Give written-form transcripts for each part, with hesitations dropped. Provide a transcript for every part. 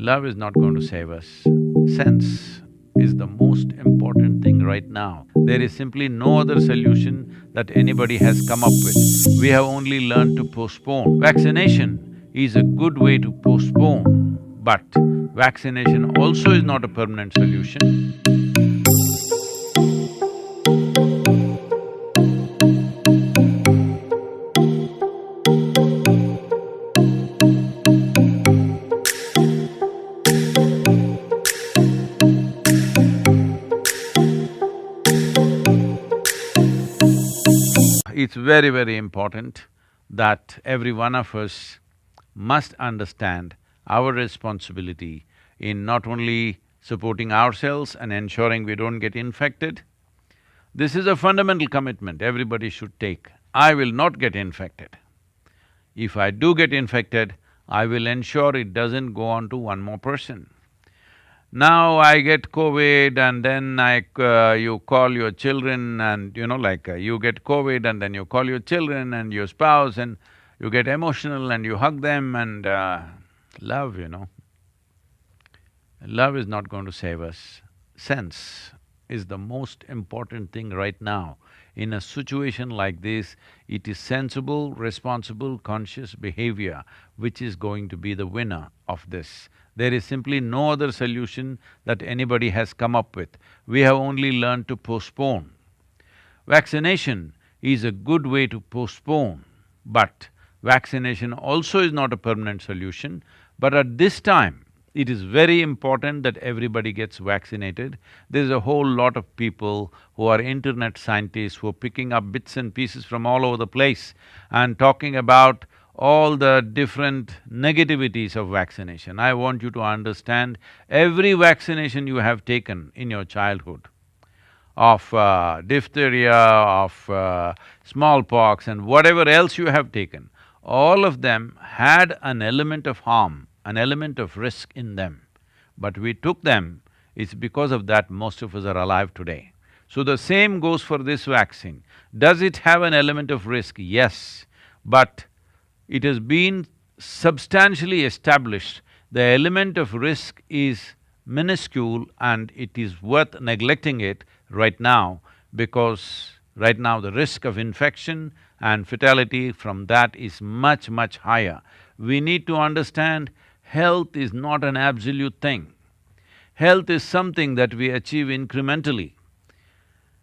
Love is not going to save us. Sense is the most important thing right now. There is simply no other solution that anybody has come up with. We have only learned to postpone. Vaccination is a good way to postpone, but vaccination also is not a permanent solution. It's very, very important that every one of us must understand our responsibility in not only supporting ourselves and ensuring we don't get infected. This is a fundamental commitment everybody should take. I will not get infected. If I do get infected, I will ensure it doesn't go on to one more person. Now I get COVID and then you call your children and you get COVID and then you call your children and your spouse and you get emotional and you hug them and love, Love is not going to save us. Sense is the most important thing right now. In a situation like this, it is sensible, responsible, conscious behavior which is going to be the winner of this. There is simply no other solution that anybody has come up with. We have only learned to postpone. Vaccination is a good way to postpone, but vaccination also is not a permanent solution. But at this time, it is very important that everybody gets vaccinated. There's a whole lot of people who are internet scientists who are picking up bits and pieces from all over the place and talking about all the different negativities of vaccination. I want you to understand, every vaccination you have taken in your childhood of diphtheria, of smallpox and whatever else you have taken, all of them had an element of harm, an element of risk in them. But we took them, it's because of that most of us are alive today. So the same goes for this vaccine. Does it have an element of risk? Yes, but it has been substantially established, the element of risk is minuscule and it is worth neglecting it right now, because right now the risk of infection and fatality from that is much, much higher. We need to understand health is not an absolute thing. Health is something that we achieve incrementally.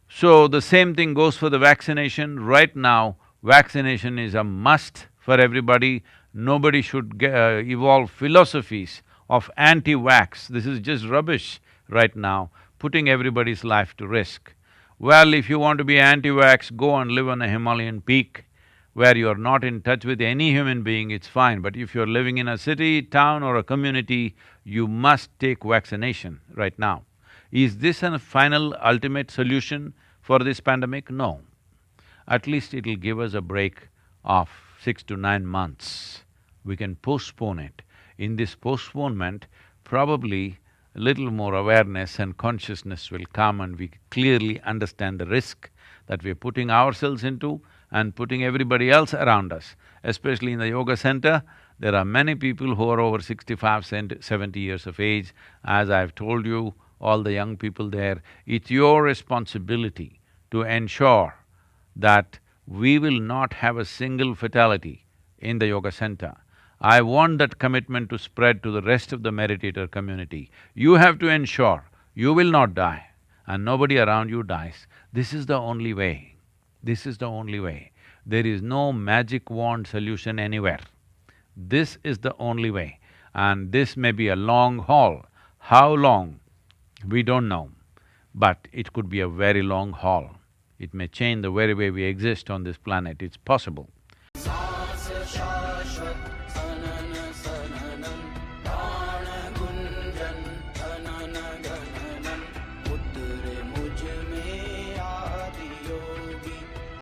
So the same thing goes for the vaccination. Right now, vaccination is a must for everybody. Nobody should evolve philosophies of anti-vax. This is just rubbish right now, putting everybody's life to risk. Well, if you want to be anti-vax, go and live on a Himalayan peak where you're not in touch with any human being, it's fine. But if you're living in a city, town or a community, you must take vaccination right now. Is this a final ultimate solution for this pandemic? No. At least it'll give us a break of 6 to 9 months. We can postpone it. In this postponement, probably a little more awareness and consciousness will come and we clearly understand the risk that we're putting ourselves into and putting everybody else around us. Especially in the yoga center, there are many people who are over 65, 70 years of age. As I've told you, all the young people there, it's your responsibility to ensure that we will not have a single fatality in the yoga center. I want that commitment to spread to the rest of the meditator community. You have to ensure you will not die and nobody around you dies. This is the only way. This is the only way. There is no magic wand solution anywhere. This is the only way. And this may be a long haul. How long? We don't know. But it could be a very long haul. It may change the very way we exist on this planet, it's possible.